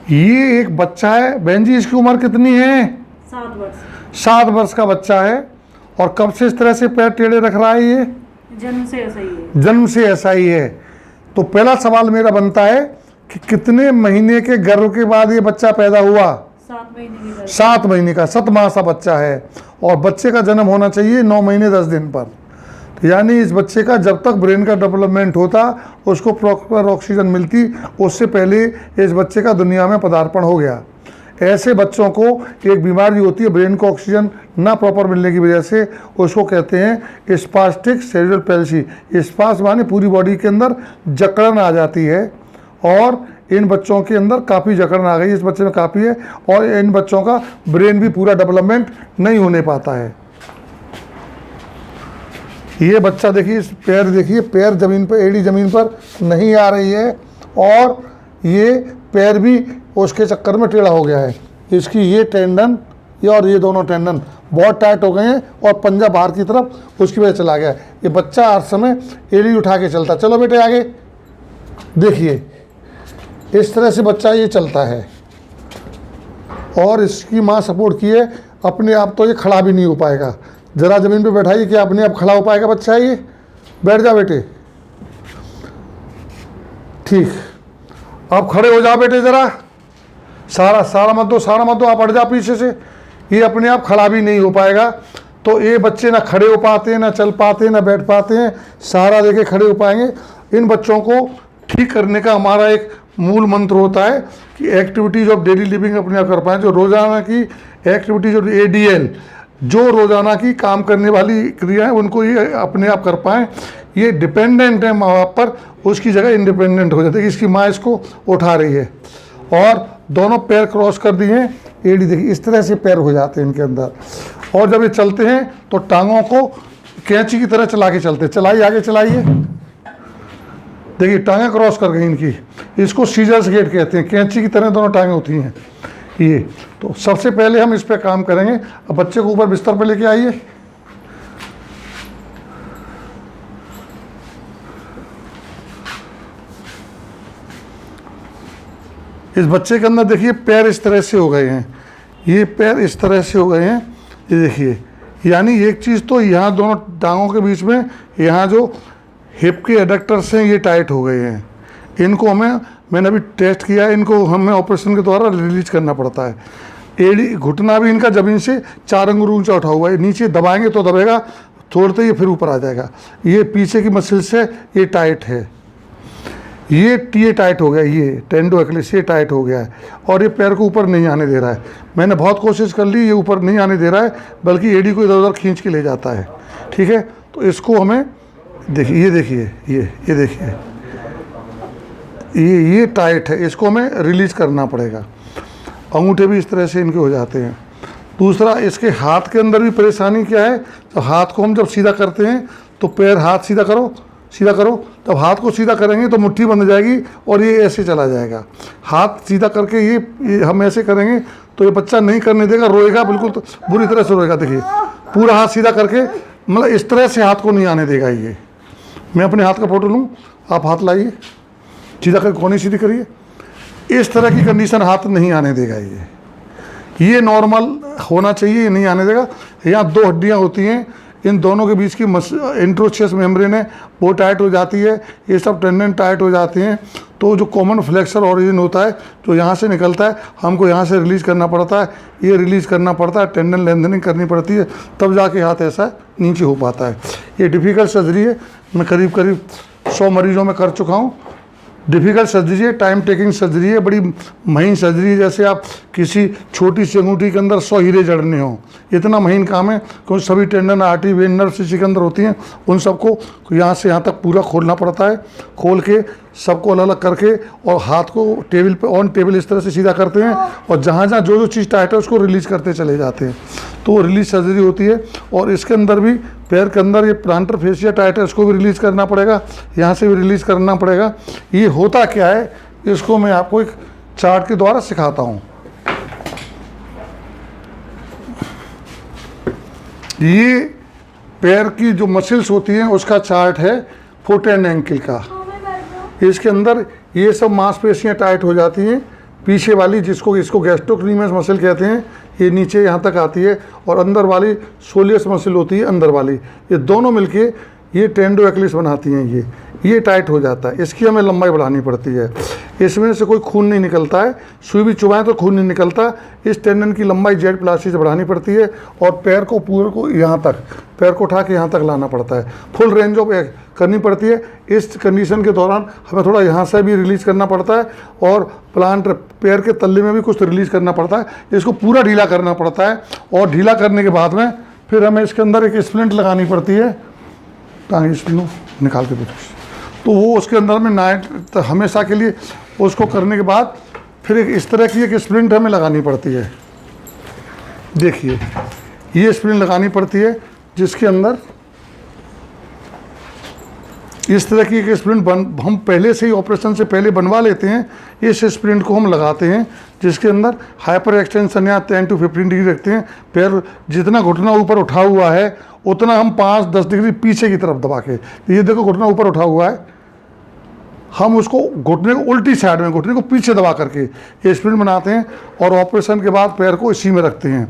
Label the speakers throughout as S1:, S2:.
S1: ये एक बच्चा है बहन जी, इसकी उम्र कितनी है?
S2: 7 वर्ष।
S1: 7 वर्ष का बच्चा है। और कब से इस तरह से पैर टेढ़े रख रहा है? ये
S2: जन्म से ऐसा ही है।
S1: जन्म से ऐसा ही है। तो पहला सवाल मेरा बनता है कि कितने महीने के गर्भ के बाद ये बच्चा पैदा हुआ?
S2: 7 महीने की गर्भ।
S1: 7 महीने का, 7 माह सा बच्चा है। और बच्चे का जन्म होना चाहिए 9 महीने 10 दिन पर। तो यानी इस बच्चे का जब तक ब्रेन का डेवलपमेंट होता, उसको प्रॉपर ऑक्सीजन मिलती, उससे पहले इस बच्चे का दुनिया में पदार्पण हो गया। ऐसे बच्चों को एक बीमारी होती है, ब्रेन को ऑक्सीजन ना प्रॉपर मिलने की वजह से, उसको कहते हैं स्पास्टिक सेरेब्रल पैल्सी। स्पास माने पूरी बॉडी के अंदर जकड़न आ जाती है, और इन बच्चों के अंदर काफ़ी जकड़न आ गई, इस बच्चे में काफ़ी है, और इन बच्चों का ब्रेन भी पूरा डेवलपमेंट नहीं होने पाता है। ये बच्चा देखिए, इस पैर देखिए, पैर ज़मीन पर, एड़ी ज़मीन पर नहीं आ रही है, और ये पैर भी उसके चक्कर में टेढ़ा हो गया है। इसकी ये टेंडन, ये और ये दोनों टेंडन बहुत टाइट हो गए हैं, और पंजा बाहर की तरफ उसकी वजह चला गया है। ये बच्चा हर समय एड़ी उठा के चलता। चलो बेटे आगे देखिए, इस तरह से बच्चा ये चलता है, और इसकी माँ सपोर्ट किए, अपने आप तो ये खड़ा भी नहीं हो पाएगा। ज़रा ज़मीन पे बैठाइए, क्या अपने आप खड़ा हो पाएगा बच्चा? ये बैठ जा बेटे, ठीक। अब खड़े हो जाओ बेटे, ज़रा सारा मत दो, आप हट जा पीछे से। ये अपने आप खड़ा भी नहीं हो पाएगा। तो ये बच्चे ना खड़े हो पाते हैं, ना चल पाते हैं, ना बैठ पाते हैं, सहारा देके खड़े हो पाएंगे। इन बच्चों को ठीक करने का हमारा एक मूल मंत्र होता है कि एक्टिविटीज़ ऑफ डेली लिविंग अपने आप कर पाएँ। जो रोज़ाना की एक्टिविटीज़ ऑफ ADL, जो रोज़ाना की काम करने वाली क्रियाएं, उनको ये अपने आप कर पाएँ। ये डिपेंडेंट है माँ बाप पर, उसकी जगह इंडिपेंडेंट हो जाते हैं। इसकी माँ इसको उठा रही है, और दोनों पैर क्रॉस कर दिए हैं, एड़ी देखिए, इस तरह से पैर हो जाते हैं इनके अंदर। और जब ये चलते हैं तो टांगों को कैंची की तरह चला के चलते हैं। चलाइए, आगे चलाइए, देखिए टांगें क्रॉस कर गई इनकी। इसको सीजर्स गेट कहते हैं, कैंची की तरह दोनों टांगें होती हैं ये। तो सबसे पहले हम इस पे काम करेंगे। अब बच्चे को ऊपर बिस्तर पे लेके आइए। इस बच्चे के अंदर देखिए पैर इस तरह से हो गए हैं, ये पैर इस तरह से हो गए हैं, ये देखिए। यानी एक चीज़ तो यहाँ दोनों टांगों के बीच में, यहाँ जो हिप के एडक्टर्स हैं ये टाइट हो गए हैं। इनको मैंने अभी टेस्ट किया है, इनको हमें ऑपरेशन के द्वारा रिलीज करना पड़ता है। एड़ी, घुटना भी इनका ज़मीन से 4 अंगुल ऊंचा उठा हुआ है, नीचे दबाएंगे तो दबेगा, छोड़ते ही फिर ऊपर आ जाएगा। ये पीछे की मसल्स है, ये टाइट है, ये टाइट हो गया, ये टेंडो एक्लिस ये टाइट हो गया है, और ये पैर को ऊपर नहीं आने दे रहा है। मैंने बहुत कोशिश कर ली, ये ऊपर नहीं आने दे रहा है, बल्कि एड़ी को इधर उधर खींच के ले जाता है। ठीक है, तो इसको हमें देखिए, ये देखिए, ये देखिए, ये टाइट है, इसको हमें रिलीज करना पड़ेगा। अंगूठे भी इस तरह से इनके हो जाते हैं। दूसरा, इसके हाथ के अंदर भी परेशानी क्या है, तो हाथ को हम जब सीधा करते हैं तो पैर, हाथ सीधा करो, सीधा करो, तब हाथ को सीधा करेंगे तो मुट्ठी बंध जाएगी और ये ऐसे चला जाएगा। हाथ सीधा करके ये हम ऐसे करेंगे तो ये बच्चा नहीं करने देगा, रोएगा, बिल्कुल तो बुरी तरह से रोएगा। देखिए पूरा हाथ सीधा करके, मतलब इस तरह से हाथ को नहीं आने देगा ये। मैं अपने हाथ का फोटो लूँ, आप हाथ लाइए, सीधा करके कोनी सीधी करिए, इस तरह की कंडीशन हाथ नहीं आने देगा ये नॉर्मल होना चाहिए, ये नहीं आने देगा। यहाँ 2 हड्डियाँ होती हैं, इन दोनों के बीच की इंट्रोशियस मेम्ब्रेन है वो टाइट हो जाती है, ये सब टेंडन टाइट हो जाते हैं। तो जो कॉमन फ्लेक्सर ओरिजिन होता है जो यहाँ से निकलता है, हमको यहाँ से रिलीज़ करना पड़ता है, ये रिलीज़ करना पड़ता है, टेंडन लेंथनिंग करनी पड़ती है, तब जाके हाथ ऐसा नीचे हो पाता है। ये डिफ़िकल्ट सर्जरी है, मैं करीब 100 मरीजों में कर चुका हूँ। डिफ़िकल्ट सर्जरी है, टाइम टेकिंग सर्जरी है, बड़ी महीन सर्जरी है। जैसे आप किसी छोटी सी अंगूठी के अंदर 100 हीरे जड़ने हों, इतना महीन काम है, क्योंकि सभी टेंडन, आर्टरी, वेन, नर्व इसी के अंदर होती हैं। उन सबको यहाँ से यहाँ तक पूरा खोलना पड़ता है। खोल के सबको अलग अलग करके और हाथ को टेबल पे, ऑन टेबल इस तरह से सीधा करते हैं, और जहाँ जहाँ जो जो चीज़ टाइट है उसको रिलीज़ करते चले जाते हैं। तो वो रिलीज सर्जरी होती है। और इसके अंदर भी, पैर के अंदर ये प्लांटर फेसिया टाइट है, उसको भी रिलीज़ करना पड़ेगा, यहाँ से भी रिलीज़ करना पड़ेगा। ये होता क्या है, इसको मैं आपको एक चार्ट के द्वारा सिखाता हूँ। ये पैर की जो मसल्स होती हैं उसका चार्ट है, फुट एंड एंकल का। इसके अंदर ये सब मांसपेशियाँ टाइट हो जाती हैं, पीछे वाली जिसको इसको गैस्ट्रोक्नीमियस मसल कहते हैं, ये नीचे यहाँ तक आती है, और अंदर वाली सोलियस मसल होती है अंदर वाली, ये दोनों मिलके ये टेंडो एक्लिस बनाती हैं। ये टाइट हो जाता है, इसकी हमें लंबाई बढ़ानी पड़ती है। इसमें से कोई खून नहीं निकलता है, सुई भी चुभाएं तो खून नहीं निकलता। इस टेंडन की लंबाई जेड प्लास्टी से बढ़ानी पड़ती है, और पैर को पूरे को यहाँ तक, पैर को उठा के यहाँ तक लाना पड़ता है, फुल रेंज ऑफ करनी पड़ती है। इस कंडीशन के दौरान हमें थोड़ा यहाँ से भी रिलीज़ करना पड़ता है, और प्लांट पैर के तल्ले में भी कुछ रिलीज़ करना पड़ता है। इसको पूरा ढीला करना पड़ता है, और ढीला करने के बाद में फिर हमें इसके अंदर एक स्प्लिंट लगानी पड़ती है, ताकि इसको निकाल के पूछो। तो वो उसके अंदर में नाइट हमेशा के लिए उसको करने के बाद फिर एक इस तरह की एक स्प्लिंट हमें लगानी पड़ती है। देखिए, ये स्प्लिंट लगानी पड़ती है, जिसके अंदर इस तरह की एक स्प्लिंट हम पहले से ही ऑपरेशन से पहले बनवा लेते हैं। इस स्प्लिंट को हम लगाते हैं, जिसके अंदर हाइपर एक्सटेंशन या 10 to 15 डिग्री रखते हैं। पैर जितना घुटना ऊपर उठा हुआ है उतना हम 5-10 डिग्री पीछे की तरफ दबा के, ये देखो घुटना ऊपर उठा हुआ है, हम उसको घुटने को उल्टी साइड में, घुटने को पीछे दबा करके ये स्प्लिंट बनाते हैं, और ऑपरेशन के बाद पैर को इसी में रखते हैं।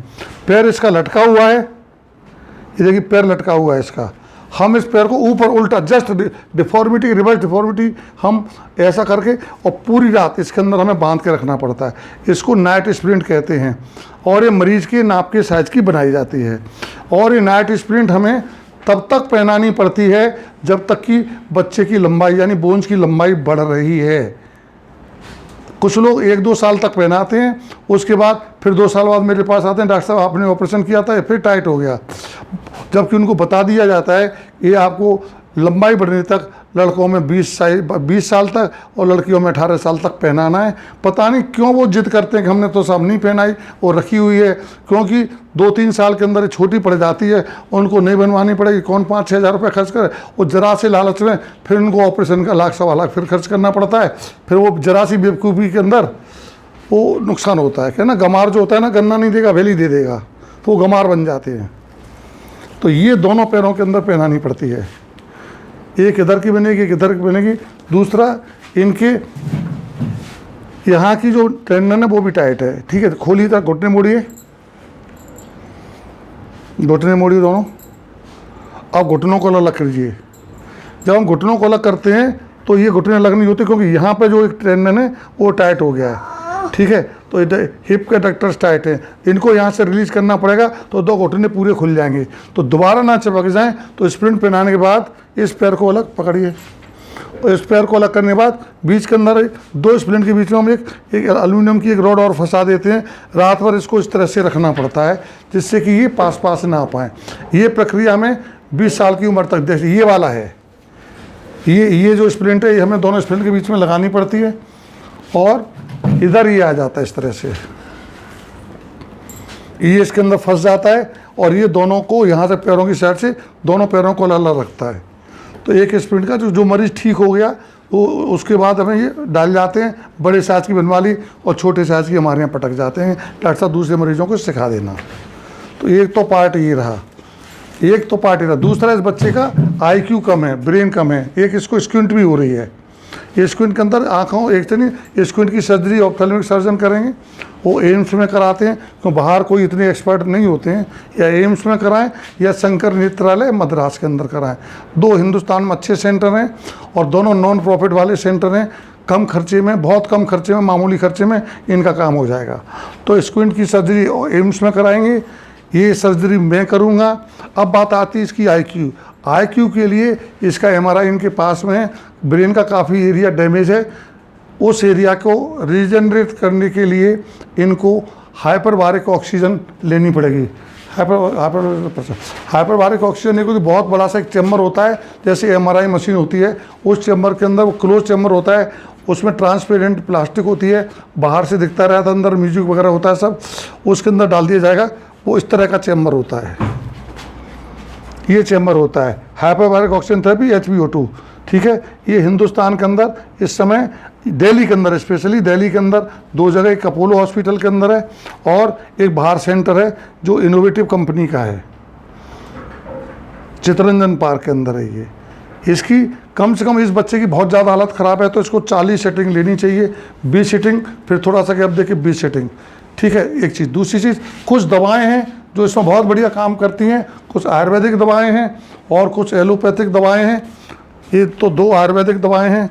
S1: पैर इसका लटका हुआ है, ये देखिए पैर लटका हुआ है इसका। हम इस पैर को ऊपर उल्टा, जस्ट डिफॉर्मिटी, रिवर्स डिफॉर्मिटी, हम ऐसा करके और पूरी रात इसके अंदर हमें बांध के रखना पड़ता है। इसको नाइट स्प्लिंट कहते हैं, और ये मरीज के नाप के साइज की बनाई जाती है। और ये नाइट स्प्लिंट हमें तब तक पहनानी पड़ती है जब तक कि बच्चे की लंबाई यानी बोन्स की लंबाई बढ़ रही है। कुछ लोग 1-2 साल तक पहनाते हैं, उसके बाद फिर 2 साल बाद मेरे पास आते हैं, डॉक्टर साहब आपने ऑपरेशन किया था, फिर टाइट हो गया। जबकि उनको बता दिया जाता है ये आपको लंबाई बढ़ने तक, लड़कों में 20 साल तक और लड़कियों में 18 साल तक पहनाना है। पता नहीं क्यों वो जिद करते हैं कि हमने तो सब नहीं पहनाई और रखी हुई है, क्योंकि 2-3 साल के अंदर छोटी पड़ जाती है, उनको नहीं बनवानी पड़ेगी। कौन 5-6 हज़ार रुपये खर्च करे, वो जरा से लालच में फिर उनको ऑपरेशन का 1-1.25 लाख फिर खर्च करना पड़ता है। फिर वो जरा सी बेवकूफ़ी के अंदर वो नुकसान होता है, क्या ना, गमार जो होता है ना, गन्ना नहीं देगा वेली दे देगा, तो वो गमार बन जाते हैं। तो ये दोनों पैरों के अंदर पहनानी पड़ती है, एक इधर की बनेगी, एक इधर की बनेगी। दूसरा, इनके यहाँ की जो टेंडन है वो भी टाइट है, ठीक है। खोलिए तक, घुटने मोड़िए, घुटने मोड़िए दोनों। अब घुटनों को अलग कीजिए। जब हम घुटनों को अलग करते हैं तो ये घुटने अलग नहीं होते, क्योंकि यहाँ पे जो एक टेंडन है वो टाइट हो गया है, ठीक है। तो इधर हिप के डक्टर्स टाइट हैं, इनको यहाँ से रिलीज़ करना पड़ेगा, तो 2 घुटने पूरे खुल जाएंगे। तो दोबारा ना चिपक जाएं, तो स्प्लिंट पहनाने के बाद इस पैर को अलग पकड़िए, और इस पैर को अलग करने के बाद बीच के अंदर 2 स्प्लिंट के बीच में हम एक एल्यूमिनियम की एक रॉड और फंसा देते हैं। रात भर इसको इस तरह से रखना पड़ता है, जिससे कि ये पास ना आ पाएँ। ये प्रक्रिया हमें 20 साल की उम्र तक, जैसे ये वाला है, ये जो स्प्लिंट है, ये हमें दोनों स्प्लिंट के बीच में लगानी पड़ती है, और इधर ये आ जाता है इस तरह से, ये इसके अंदर फंस जाता है, और ये दोनों को यहाँ से पैरों की साइड से दोनों पैरों को अलग रखता है। तो एक स्प्लिंट का जो मरीज़ ठीक हो गया, वो उसके बाद हमें ये डाल जाते हैं। बड़े साइज़ की बनवा ली, और छोटे साइज़ की हमारे यहाँ पटक जाते हैं, डॉक्टर साहब दूसरे मरीजों को सिखा देना। तो एक तो पार्ट ये रहा, एक तो पार्ट ये रहा। दूसरा, इस बच्चे का IQ कम है, ब्रेन कम है, एक इसको स्क्विंट भी हो रही है। ये स्क्विंट के अंदर आँखों एक से नहीं, स्क्विंट की सर्जरी ऑप्थेल्मिक सर्जन करेंगे, वो एम्स में कराते हैं, क्योंकि बाहर कोई इतने एक्सपर्ट नहीं होते हैं। या एम्स में कराएं या शंकर नेत्रालय मद्रास के अंदर कराएं। 2 हिंदुस्तान में अच्छे सेंटर हैं, और दोनों नॉन प्रॉफिट वाले सेंटर हैं। कम खर्चे में, बहुत कम खर्चे में, मामूली खर्चे में इनका काम हो जाएगा। तो स्क्विंट की सर्जरी एम्स में कराएंगे, ये सर्जरी मैं करूँगा। अब बात आती है इसकी IQ के लिए इसका MRI इनके पास में है। ब्रेन का काफ़ी एरिया डैमेज है, उस एरिया को रीजनरेट करने के लिए इनको हाइपरबारिक ऑक्सीजन लेनी पड़ेगी। हाइपरबारिक ऑक्सीजन एक बहुत बड़ा सा एक चैम्बर होता है, जैसे MRI मशीन होती है, उस चैम्बर के अंदर वो क्लोज चैम्बर होता है, उसमें ट्रांसपेरेंट प्लास्टिक होती है, बाहर से दिखता रहता है, अंदर म्यूजिक वगैरह होता है सब, उसके अंदर डाल दिया जाएगा। वो इस तरह का चैम्बर होता है, ये चैम्बर होता है हाइपरबारिक ऑक्सीजन थेरेपी HbO2, ठीक है। ये हिंदुस्तान के अंदर इस समय दिल्ली के अंदर, स्पेशली दिल्ली के अंदर 2 जगह, एक अपोलो हॉस्पिटल के अंदर है और एक बाहर सेंटर है जो इनोवेटिव कंपनी का है, चितरंजन पार्क के अंदर है इसकी कम से कम इस बच्चे की बहुत ज़्यादा हालत ख़राब है तो इसको 40 सीटिंग लेनी चाहिए, 20 सीटिंग, फिर थोड़ा सा गैप देके 20 सीटिंग। ठीक है, एक चीज़। दूसरी चीज़, कुछ दवाएं हैं जो इसमें बहुत बढ़िया काम करती हैं, कुछ आयुर्वेदिक दवाएं हैं और कुछ एलोपैथिक दवाएं हैं। ये तो 2 आयुर्वेदिक दवाएं हैं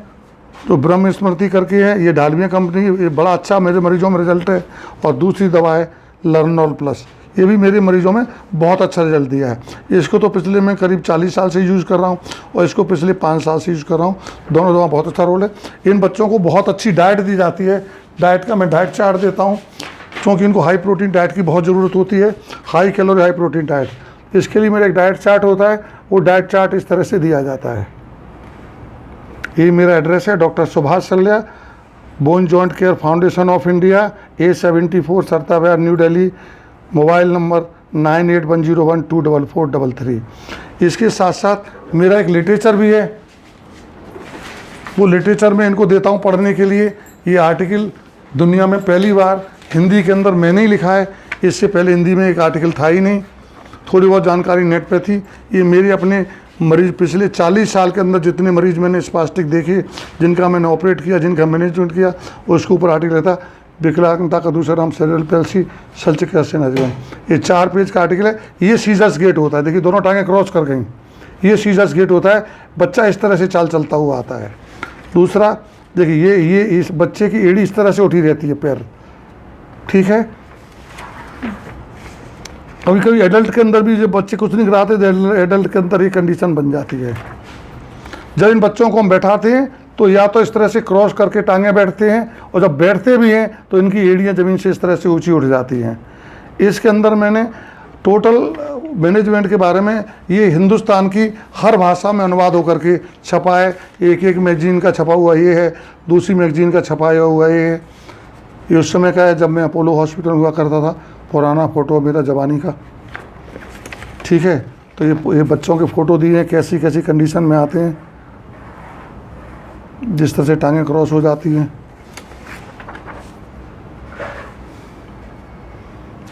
S1: तो ब्रह्म स्मृति करके है, ये डालमिया कंपनी, ये बड़ा अच्छा मेरे मरीजों में रिजल्ट है। और दूसरी दवा है लर्नोल प्लस, ये भी मेरे मरीजों में बहुत अच्छा रिजल्ट दिया है। इसको तो पिछले मैं करीब 40 साल से यूज़ कर रहा हूँ और इसको पिछले 5 साल से यूज़ कर रहा हूँ। दोनों दवा बहुत अच्छा रोल है। इन बच्चों को बहुत अच्छी डाइट दी जाती है। डाइट का मैं डाइट चार्ट देता हूँ क्योंकि इनको हाई प्रोटीन डाइट की बहुत ज़रूरत होती है, high calorie high protein diet. इसके लिए मेरा एक डाइट चार्ट होता है, वो डाइट चार्ट इस तरह से दिया जाता है। ये मेरा एड्रेस है, doctor Subhash Salya, bone joint care foundation of India, A74 Sarita Vihar, New Delhi. Mobile number 9810124433। इसके साथ साथ मेरा एक लिटरेचर भी है, वो लिटरेचर में इनको देता हूँ पढ़ने के लिए। ये आर्टिकल दुनिया में पहली बार हिंदी के अंदर मैंने ही लिखा है, इससे पहले हिंदी में एक आर्टिकल था ही नहीं। थोड़ी बहुत जानकारी नेट पे थी। ये मेरे अपने मरीज, पिछले 40 साल के अंदर जितने मरीज मैंने स्पास्टिक देखे, जिनका मैंने ऑपरेट किया, जिनका मैनेजमेंट किया, उसके ऊपर आर्टिकल था। विकलांगता का दूसरा नाम सेरेब्रल पैल्सी, शल्यचिकित्सा नजर। ये 4 पेज का आर्टिकल है। ये सीजर्स गेट होता है, देखिए दोनों टांगें क्रॉस कर गई, ये सीजर्स गेट होता है। बच्चा इस तरह से चाल चलता हुआ आता है। दूसरा देखिए, ये इस बच्चे की एड़ी इस तरह से उठी रहती है, पैर। ठीक है, कभी कभी एडल्ट के अंदर भी जब बच्चे कुछ नहीं कराते तो एडल्ट के अंदर ये कंडीशन बन जाती है। जब इन बच्चों को हम बैठाते हैं तो या तो इस तरह से क्रॉस करके टांगें बैठते हैं, और जब बैठते भी हैं तो इनकी एड़ियाँ ज़मीन से इस तरह से ऊंची उठ जाती हैं। इसके अंदर मैंने टोटल मैनेजमेंट के बारे में, ये हिंदुस्तान की हर भाषा में अनुवाद होकर के छपा है। एक मैगजीन का छपा हुआ ये है, दूसरी मैगजीन का छपाया हुआ ये है। ये उस समय का है जब मैं अपोलो हॉस्पिटल हुआ करता था, पुराना फ़ोटो मेरा जवानी का। ठीक है, तो ये बच्चों के फ़ोटो दिए हैं, कैसी कैसी कंडीशन में आते हैं, जिस तरह से टांगें क्रॉस हो जाती हैं।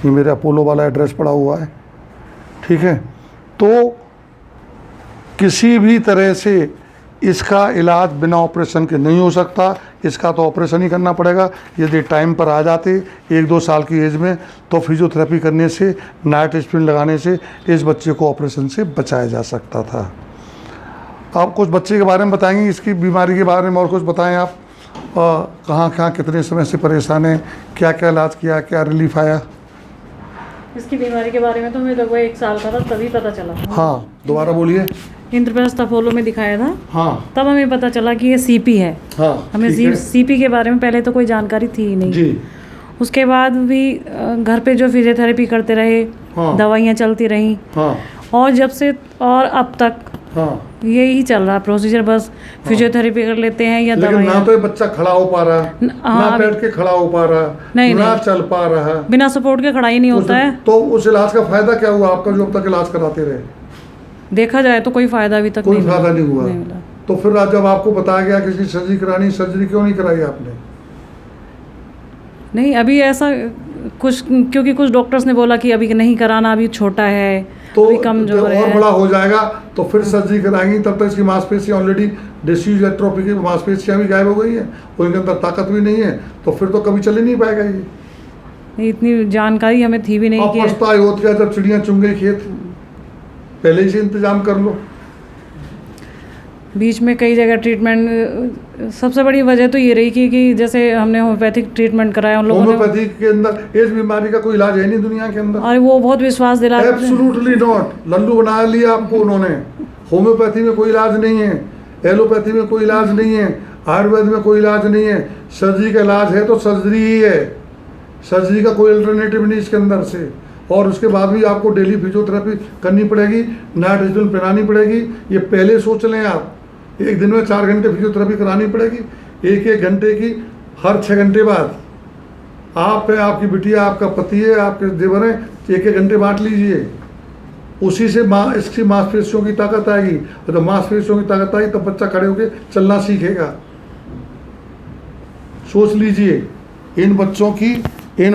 S1: ये मेरे अपोलो वाला एड्रेस पड़ा हुआ है। ठीक है, तो किसी भी तरह से इसका इलाज बिना ऑपरेशन के नहीं हो सकता। इसका तो ऑपरेशन ही करना पड़ेगा। यदि टाइम पर आ जाते 1-2 साल की एज में, तो फिजियोथेरेपी करने से, नाइट स्पिन लगाने से इस बच्चे को ऑपरेशन से बचाया जा सकता था। आप कुछ बच्चे के बारे में बताएंगे, इसकी बीमारी के बारे में और कुछ बताएं आप। कहाँ कितने समय से परेशान हैं, क्या क्या इलाज किया, क्या रिलीफ आया?
S2: इसकी बीमारी के बारे में तो मैं लगभग 1 साल का था तभी पता चला।
S1: हाँ, दोबारा बोलिए।
S2: इंद्रप्रस्थ अपोलो में दिखाया था,
S1: हाँ,
S2: तब हमें पता चला कि ये सीपी है।
S1: हाँ,
S2: हमें सीपी के बारे में पहले तो कोई जानकारी थी ही नहीं
S1: जी।
S2: उसके बाद भी घर पे जो फिजियोथेरेपी करते रहे,
S1: हाँ,
S2: दवाइयाँ चलती रहीं,
S1: हाँ,
S2: और जब से और अब तक
S1: हाँ,
S2: यही चल रहा प्रोसीजर। बस फिजियोथेरेपी कर लेते हैं या
S1: लेकिन ना
S2: दवाइयाँ।
S1: तो ये बच्चा खड़ा हो पा रहा, ना बैठ के खड़ा हो पा रहा,
S2: नहीं,
S1: ना
S2: नहीं।
S1: चल पा रहा,
S2: बिना सपोर्ट के खड़ा ही नहीं होता है।
S1: तो उस इलाज का फायदा क्या हुआ आपका, जो अब तक इलाज कराते रहे?
S2: देखा जाए तो कोई फायदा अभी तक
S1: कोई फायदा नहीं हुआ।
S2: नहीं मिला।
S1: तो फिर आज जब आपको बताया गया किसी सर्जरी करानी, सर्जरी क्यों नहीं कराई आपने?
S2: नहीं, अभी ऐसा कुछ, क्योंकि कुछ डॉक्टर्स ने बोला कि अभी नहीं कराना, अभी छोटा है,
S1: तो
S2: अभी कमजोर
S1: और
S2: है।
S1: बड़ा हो जाएगा तो फिर सर्जरी कराएंगी, तब तक इसकी मांसपेशियां ऑलरेडी डिसीज एट्रोफी की मांसपेशियां भी गायब हो गई हैं, उनके अंदर ताकत भी नहीं है, तो फिर तो कभी चल ही नहीं पाएगा ये।
S2: इतनी जानकारी हमें थी भी नहीं
S1: अब
S2: कि
S1: पछताई होती है जब चिड़ियाँ चुन गई खेत। पहले ही से इंतजाम कर लो।
S2: बीच में कई जगह ट्रीटमेंट, सबसे बड़ी वजह तो ये रही कि जैसे हमने होम्योपैथिक ट्रीटमेंट कराया उन लोगों ने,
S1: होम्योपैथी के अंदर इस बीमारी का कोई इलाज है नहीं दुनिया के अंदर।
S2: और वो बहुत विश्वास दिला।
S1: Absolutely not. लल्लू बना लिया आपको उन्होंने। होम्योपैथी में कोई इलाज नहीं है, एलोपैथी में कोई इलाज नहीं है, आयुर्वेद में कोई इलाज नहीं है। सर्जरी का इलाज है तो सर्जरी ही है, सर्जरी का कोई अल्टरनेटिव नहीं इसके अंदर से। और उसके बाद भी आपको डेली फिजियोथेरेपी करनी पड़ेगी, नाइट स्पिन पहनानी पड़ेगी। ये पहले सोच लें आप, एक दिन में 4 घंटे फिजियोथेरेपी करानी पड़ेगी, 1-1 घंटे की हर 6 घंटे बाद। आप है, आपकी बिटिया, आपका पति है, आपके देवर हैं, 1-1 घंटे बांट लीजिए। उसी से इसकी मांसपेशियों की ताकत आएगी, और जब मांसपेशियों की ताकत आएगी तब बच्चा खड़े होकर चलना सीखेगा। सोच लीजिए, इन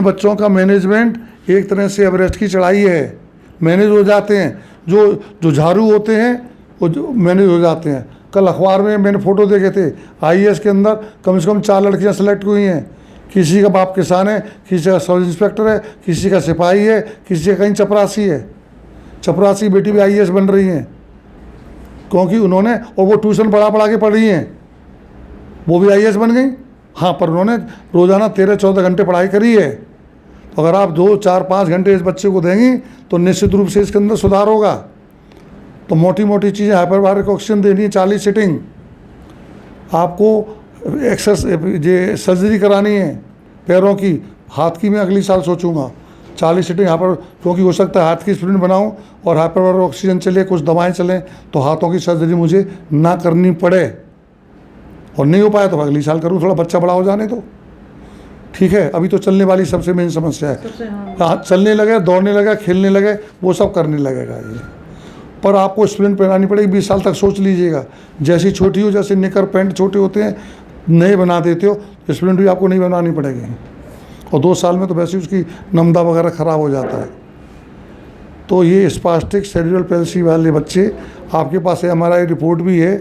S1: बच्चों का मैनेजमेंट एक तरह से एवरेस्ट की चढ़ाई है, मैनेज हो जाते हैं। जो झाड़ू होते हैं वो जो मैनेज हो जाते हैं। कल अखबार में मैंने फ़ोटो देखे थे, आईएएस के अंदर कम से कम 4 लड़कियां सेलेक्ट हुई हैं। किसी का बाप किसान है, किसी का सब इंस्पेक्टर है, किसी का सिपाही है, किसी का कहीं चपरासी है। चपरासी बेटी भी आईएएस बन रही हैं, क्योंकि उन्होंने, और वो ट्यूशन पढ़ा के पढ़ रही हैं, वो भी आईएएस बन गई। हाँ, पर उन्होंने रोज़ाना 13-14 घंटे पढ़ाई करी है। तो अगर आप 2, 4, 5 घंटे इस बच्चे को देंगी तो निश्चित रूप से इसके अंदर सुधार होगा। तो मोटी मोटी चीज़ें, हाइपरबारिक ऑक्सीजन देनी है, 40 सीटिंग, आपको एक्सरसाइज ये सर्जरी करानी है पैरों की, हाथ की मैं अगली साल सोचूंगा 40 सीटिंग यहाँ पर, क्योंकि हो सकता है हाथ की स्प्रिंट बनाऊं और हाइपरबारिक ऑक्सीजन चले, कुछ दवाएं चलें, तो हाथों की सर्जरी मुझे ना करनी पड़े। और नहीं हो पाया तो अगली साल करूँ, थोड़ा बच्चा बड़ा हो जाने दो, ठीक है। अभी तो चलने वाली सबसे मेन समस्या है, हाँ, चलने लगे, दौड़ने लगे, खेलने लगे, वो सब करने लगेगा ये। पर आपको स्प्रिंट पहनानी पड़ेगी, 20 साल तक सोच लीजिएगा। जैसी छोटी हो, जैसे निकर पैंट छोटे होते हैं, नए बना देते हो, स्प्रिंट भी आपको नहीं बनानी पड़ेगी। और 2 साल में तो वैसे उसकी नमदा वगैरह ख़राब हो जाता है। तो ये स्पास्टिक सेरेब्रल पैल्सी वाले बच्चे, आपके पास एमआरआई रिपोर्ट भी है,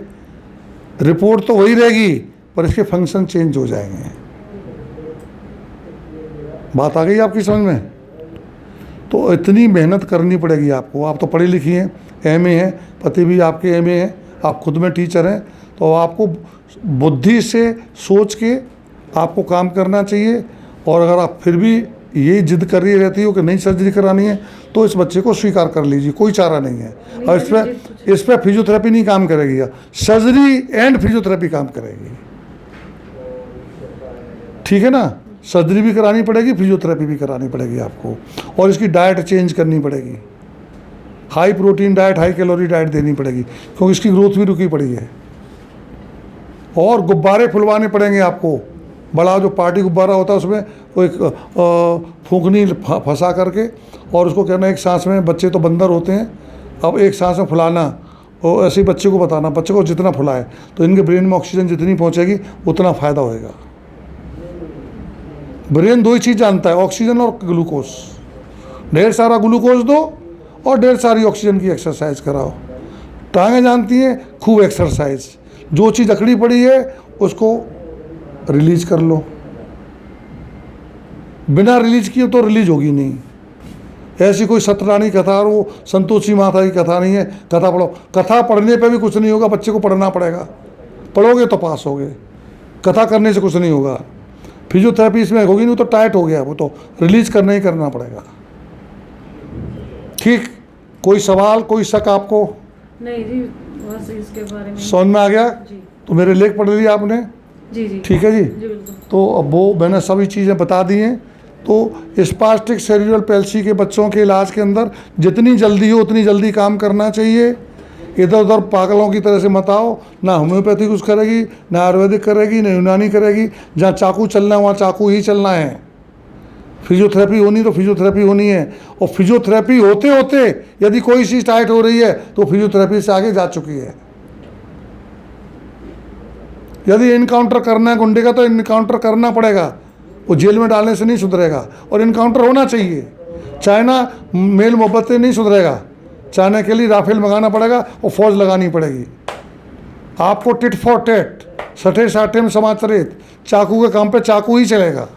S1: रिपोर्ट तो वही रहेगी पर इसके फंक्शन चेंज हो जाएंगे। बात आ गई आपकी समझ में? तो इतनी मेहनत करनी पड़ेगी आपको। आप तो पढ़ी लिखी हैं, एमए हैं, पति भी आपके एमए हैं, आप खुद में टीचर हैं, तो आपको बुद्धि से सोच के आपको काम करना चाहिए। और अगर आप फिर भी यही जिद कर रही रहती हो कि नहीं सर्जरी करानी है, तो इस बच्चे को स्वीकार कर लीजिए, कोई चारा नहीं है। और इस पर फिजियोथेरेपी नहीं काम करेगी, सर्जरी एंड फिजियोथेरेपी काम करेगी, ठीक है ना। सर्जरी भी करानी पड़ेगी, फिजियोथेरेपी भी करानी पड़ेगी आपको, और इसकी डाइट चेंज करनी पड़ेगी। High protein diet, high calorie diet देनी पड़ेगी, क्योंकि इसकी ग्रोथ भी रुकी पड़ी है। और गुब्बारे फुलवाने पड़ेंगे आपको, बड़ा जो पार्टी गुब्बारा होता है उसमें वो एक फूंकनी फंसा करके, और उसको कहना एक सांस में, बच्चे तो बंदर होते हैं, अब एक सांस में फुलाना, और ऐसे बच्चे को बताना, बच्चे को जितना फुलाए तो इनके ब्रेन में ऑक्सीजन जितनी पहुंचेगी उतना फ़ायदा होएगा। ब्रेन 2 ही चीज़ जानता है, ऑक्सीजन और ग्लूकोज। ढेर सारा ग्लूकोज दो और ढेर सारी ऑक्सीजन की एक्सरसाइज कराओ। टांगें जानती हैं, खूब एक्सरसाइज, जो चीज़ अकड़ी पड़ी है उसको रिलीज कर लो, बिना रिलीज किए तो रिलीज होगी नहीं। ऐसी कोई सतरानी कथा और वो संतोषी माता की कथा नहीं है, कथा पढ़ो। कथा पढ़ने पे भी कुछ नहीं होगा, बच्चे को पढ़ना पड़ेगा, पढ़ोगे तो पास होगे, कथा करने से कुछ नहीं होगा। फिजियोथेरेपी इसमें होगी नहीं, तो टाइट हो गया, वो तो रिलीज करना ही करना पड़ेगा, ठीक। कोई सवाल, कोई शक आपको?
S2: नहीं जी, बस इसके बारे में
S1: समझ में आ गया?
S2: जी
S1: तो मेरे लेख पढ़ लिए आपने?
S2: जी जी
S1: ठीक है जी।
S2: जी बिल्कुल।
S1: तो अब वो मैंने सभी चीज़ें बता दी हैं। तो स्पास्टिक सेरेब्रल पैल्सी के बच्चों के इलाज के अंदर जितनी जल्दी हो उतनी जल्दी काम करना चाहिए। इधर उधर पागलों की तरह से मत आओ, ना होम्योपैथी कुछ करेगी, ना आयुर्वेदिक करेगी, ना यूनानी करेगी। जहाँ चाकू चलना है वहाँ चाकू ही चलना है। फिजियोथेरेपी होनी तो फिजियोथेरेपी होनी है, और फिजियोथेरेपी होते होते यदि कोई चीज़ टाइट हो रही है तो फिजियोथेरेपी से आगे जा चुकी है। यदि इनकाउंटर करना है गुंडे का तो इनकाउंटर करना पड़ेगा, वो जेल में डालने से नहीं सुधरेगा, और इनकाउंटर होना चाहिए। चाइना मेल मोहब्बत से नहीं सुधरेगा, चाइना के लिए राफेल मंगाना पड़ेगा और फौज लगानी पड़ेगी। आपको टिट फॉर टेट, सठे साठे में समाचरित, चाकू के काम पे चाकू ही चलेगा।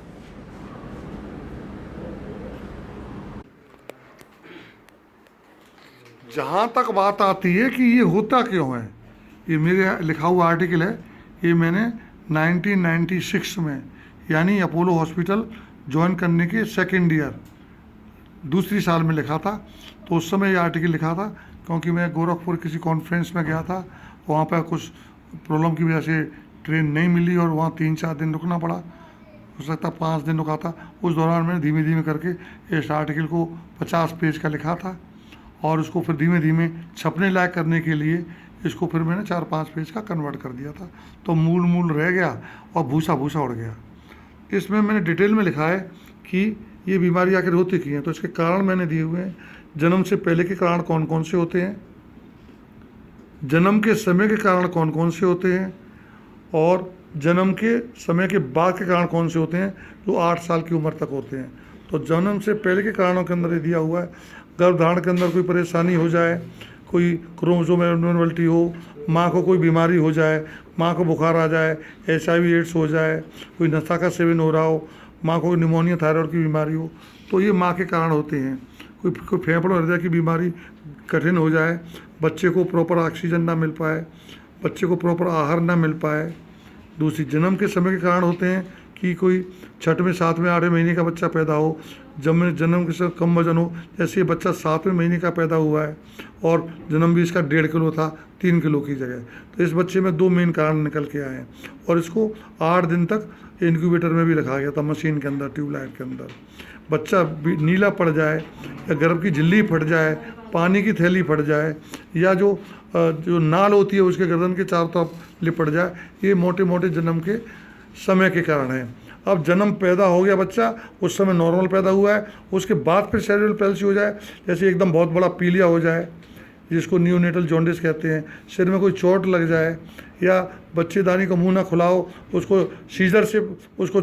S1: जहाँ तक बात आती है कि ये होता क्यों है, ये मेरे लिखा हुआ आर्टिकल है, ये मैंने 1996 में, यानी अपोलो हॉस्पिटल ज्वाइन करने के 2nd ईयर, 2री साल में लिखा था। तो उस समय ये आर्टिकल लिखा था, क्योंकि मैं गोरखपुर किसी कॉन्फ्रेंस में गया था, वहाँ पर कुछ प्रॉब्लम की वजह से ट्रेन नहीं मिली और वहाँ 3-4 दिन रुकना पड़ा, हो सकता 5 दिन रुका था। उस दौरान मैंने धीमे धीमे करके इस आर्टिकल को 50 पेज का लिखा था, और उसको फिर धीमे धीमे छपने लायक करने के लिए इसको फिर मैंने 4-5 पेज का कन्वर्ट कर दिया था। तो मूल रह गया और भूसा उड़ गया। इसमें मैंने डिटेल में लिखा है कि ये बीमारी आखिर होती क्यों है। तो इसके कारण मैंने दिए हुए हैं। जन्म से पहले के कारण कौन कौन से होते हैं, जन्म के समय के कारण कौन कौन से होते हैं, और जन्म के समय के बाद के कारण कौन से होते हैं, जो 8 साल की उम्र तक होते हैं। तो जन्म से पहले के कारणों के अंदर ये दिया हुआ है, गर्भधारण के अंदर कोई परेशानी हो जाए, कोई क्रोमोसोम एबनॉर्मलिटी हो, माँ को कोई बीमारी हो जाए, माँ को बुखार आ जाए, HIV एड्स हो जाए, कोई नशा का सेवन हो रहा हो, माँ को निमोनिया थायराइड की बीमारी हो, तो ये माँ के कारण होते हैं। कोई फेफड़ों हृदय की बीमारी कठिन हो जाए, बच्चे को प्रॉपर ऑक्सीजन ना मिल पाए, बच्चे को प्रॉपर आहार ना मिल पाए। दूसरी जन्म के समय के कारण होते हैं कि कोई 6वें 7वें 8वें महीने का बच्चा पैदा हो, जन्म के समय कम वजन हो, जैसे ये बच्चा 7वें महीने का पैदा हुआ है और जन्म भी इसका 1.5 किलो था 3 किलो की जगह, तो इस बच्चे में 2 मेन कारण निकल के आए हैं और इसको 8 दिन तक इनक्यूबेटर में भी रखा गया था, मशीन के अंदर, ट्यूबलाइट के अंदर। बच्चा नीला पड़ जाए या गर्भ की झिल्ली फट जाए, पानी की थैली फट जाए या जो नाल होती है उसके गर्दन के चारों तरफ लिपट जाए, ये मोटे मोटे जन्म के समय के कारण है। अब जन्म पैदा हो गया बच्चा, उस समय नॉर्मल पैदा हुआ है, उसके बाद फिर सेरेब्रल पैल्सी हो जाए, जैसे एकदम बहुत बड़ा पीलिया हो जाए जिसको नियोनेटल जॉन्डिस कहते हैं, सिर में कोई चोट लग जाए या बच्चेदानी का मुंह ना खुलाओ, उसको सीजर से उसको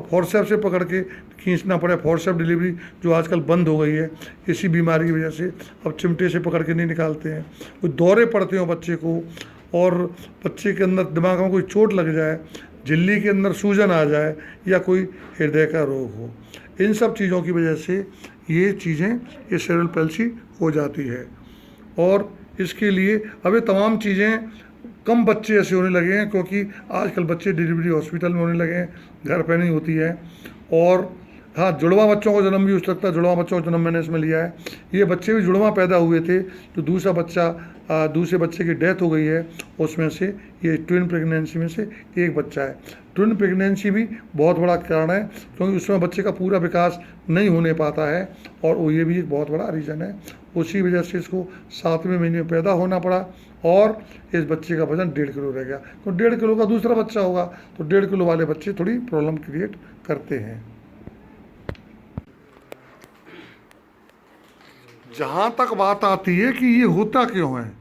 S1: फोर्सेप से पकड़ के खींचना पड़े, फोर्सेप डिलीवरी जो आजकल बंद हो गई है इसी बीमारी की वजह से, अब चिमटे से पकड़ के नहीं निकालते हैं। कोई दौरे पड़ते हो बच्चे को और बच्चे के अंदर दिमाग में कोई चोट लग जाए, झिल्ली के अंदर सूजन आ जाए या कोई हृदय का रोग हो, इन सब चीज़ों की वजह से ये चीज़ें, ये सेरेब्रल पैल्सी हो जाती है। और इसके लिए अब ये तमाम चीज़ें कम बच्चे ऐसे होने लगे हैं क्योंकि आजकल बच्चे डिलीवरी हॉस्पिटल में होने लगे हैं, घर पे नहीं होती है। और हाँ, जुड़वा बच्चों को जन्म भी हो सकता है, जुड़वा बच्चों को जन्म मैंने इसमें लिया है। ये बच्चे भी जुड़वा पैदा हुए थे, तो दूसरे बच्चे की डेथ हो गई है, उसमें से ये ट्विन प्रेगनेंसी में से एक बच्चा है। ट्विन प्रेगनेंसी भी बहुत बड़ा कारण है क्योंकि उसमें बच्चे का पूरा विकास नहीं होने पाता है और वो ये भी एक बहुत बड़ा रीज़न है। उसी वजह से इसको 7वें महीने में पैदा होना पड़ा और इस बच्चे का वजन 1.5 किलो रह गया। तो 1.5 किलो का दूसरा बच्चा होगा, तो 1.5 किलो वाले बच्चे थोड़ी प्रॉब्लम क्रिएट करते हैं। जहाँ तक बात आती है कि ये होता क्यों है,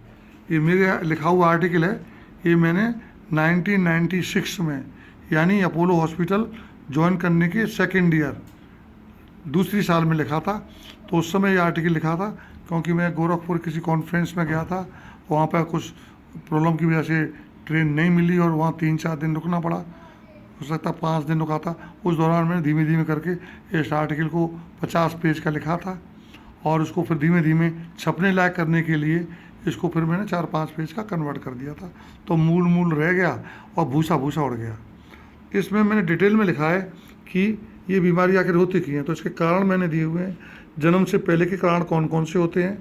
S1: ये मेरे लिखा हुआ आर्टिकल है, ये मैंने 1996 में यानी अपोलो हॉस्पिटल ज्वाइन करने के सेकेंड ईयर दूसरी साल में लिखा था। तो उस समय ये आर्टिकल लिखा था क्योंकि मैं गोरखपुर किसी कॉन्फ्रेंस में गया था, वहाँ पर कुछ प्रॉब्लम की वजह से ट्रेन नहीं मिली और वहाँ 3-4 दिन रुकना पड़ा, हो सकता 5 दिन रुका था। उस दौरान मैंने धीमे धीमे करके इस आर्टिकल को 50 पेज का लिखा था और उसको फिर धीमे धीमे छपने लायक करने के लिए इसको फिर मैंने 4-5 पेज का कन्वर्ट कर दिया था, तो मूल रह गया और भूसा उड़ गया। इसमें मैंने डिटेल में लिखा है कि ये बीमारी आखिर होती क्यों है, तो इसके कारण मैंने दिए हुए हैं। जन्म से पहले के कारण कौन कौन से होते हैं,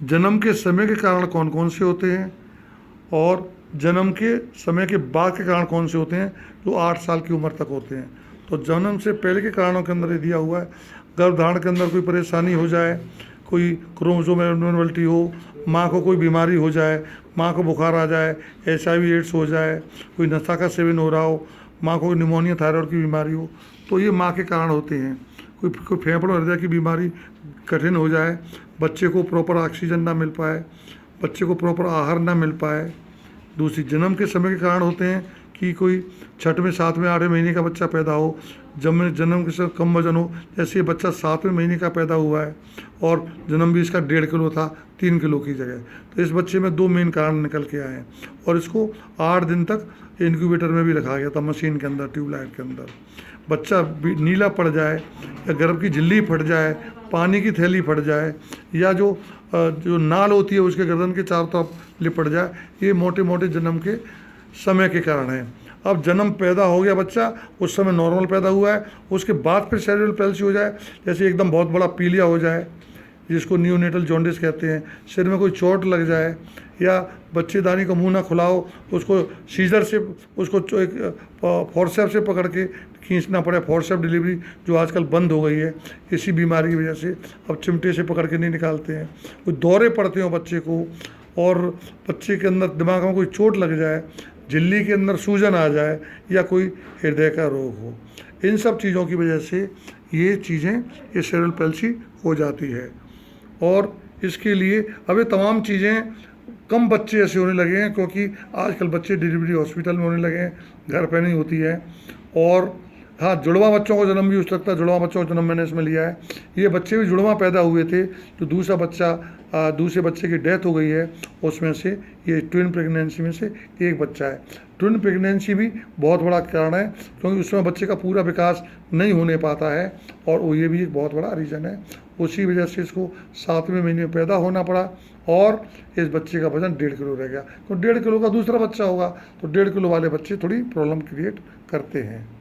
S1: जन्म के समय के कारण कौन कौन से होते हैं और जन्म के समय के बाद के कारण कौन से होते हैं, जो 8 साल की उम्र तक होते हैं। तो जन्म से पहले के कारणों के अंदर ये दिया हुआ है, गर्भधारण के अंदर कोई परेशानी हो जाए, कोई क्रोमोसोम एबनॉर्मलिटी हो, माँ को कोई बीमारी हो जाए, माँ को बुखार आ जाए, HIV एड्स हो जाए, कोई नशा का सेवन हो रहा हो, माँ को निमोनिया थायराइड की बीमारी हो, तो ये माँ के कारण होते हैं। कोई फेफड़ों हृदय की बीमारी कठिन हो जाए, बच्चे को प्रॉपर ऑक्सीजन ना मिल पाए, बच्चे को प्रॉपर आहार ना मिल पाए। दूसरी जन्म के समय के कारण होते हैं कि कोई 6वें 7वें 8वें महीने का बच्चा पैदा हो, जन्म के समय कम वजन हो, जैसे ये बच्चा 7वें महीने का पैदा हुआ है और जन्म भी इसका 1.5 किलो था 3 किलो की जगह, तो इस बच्चे में 2 मेन कारण निकल के आए हैं और इसको 8 दिन तक इनक्यूबेटर में भी रखा गया था, मशीन के अंदर, ट्यूबलाइट के अंदर। बच्चा नीला पड़ जाए या गर्भ की झिल्ली फट जाए, पानी की थैली फट जाए या जो नाल होती है उसके गर्दन के चारों तरफ लिपट जाए, ये मोटे मोटे जन्म के समय के कारण है। अब जन्म पैदा हो गया बच्चा, उस समय नॉर्मल पैदा हुआ है, उसके बाद फिर सेरेब्रल पैल्सी हो जाए, जैसे एकदम बहुत बड़ा पीलिया हो जाए जिसको नियोनेटल जॉन्डिस कहते हैं, सिर में कोई चोट लग जाए या बच्चेदानी का मुंह ना खुलाओ, उसको सीजर से उसको फोर्सेप से पकड़ के खींचना पड़े, फोर्सेप डिलीवरी जो आजकल बंद हो गई है इसी बीमारी की वजह से, अब चिमटे से पकड़ के नहीं निकालते हैं। कोई दौरे पड़ते हो बच्चे को और बच्चे के अंदर दिमाग में कोई चोट लग जाए, झिल्ली के अंदर सूजन आ जाए या कोई हृदय का रोग हो, इन सब चीज़ों की वजह से ये चीज़ें, ये सेरेब्रल पैल्सी हो जाती है। और इसके लिए अब ये तमाम चीज़ें कम बच्चे ऐसे होने लगे हैं क्योंकि आजकल बच्चे डिलीवरी हॉस्पिटल में होने लगे हैं, घर पे नहीं होती है। और हाँ, जुड़वा बच्चों को जन्म भी हो सकता है, जुड़वा बच्चों को जन्म मैंने इसमें लिया है। ये बच्चे भी जुड़वा पैदा हुए थे, जो दूसरा बच्चा दूसरे बच्चे की डेथ हो गई है, उसमें से ये ट्विन प्रेगनेंसी में से एक बच्चा है। ट्विन प्रेगनेंसी भी बहुत बड़ा कारण है, क्योंकि उसमें बच्चे का पूरा विकास नहीं होने पाता है, और वो ये भी एक बहुत बड़ा रीज़न है। उसी वजह से इसको 7वें महीने में पैदा होना पड़ा, और इस बच्चे का वजन 1.5 किलो रह गया। तो 1.5 किलो का दूसरा बच्चा होगा, तो 1.5 किलो वाले बच्चे थोड़ी प्रॉब्लम क्रिएट करते हैं।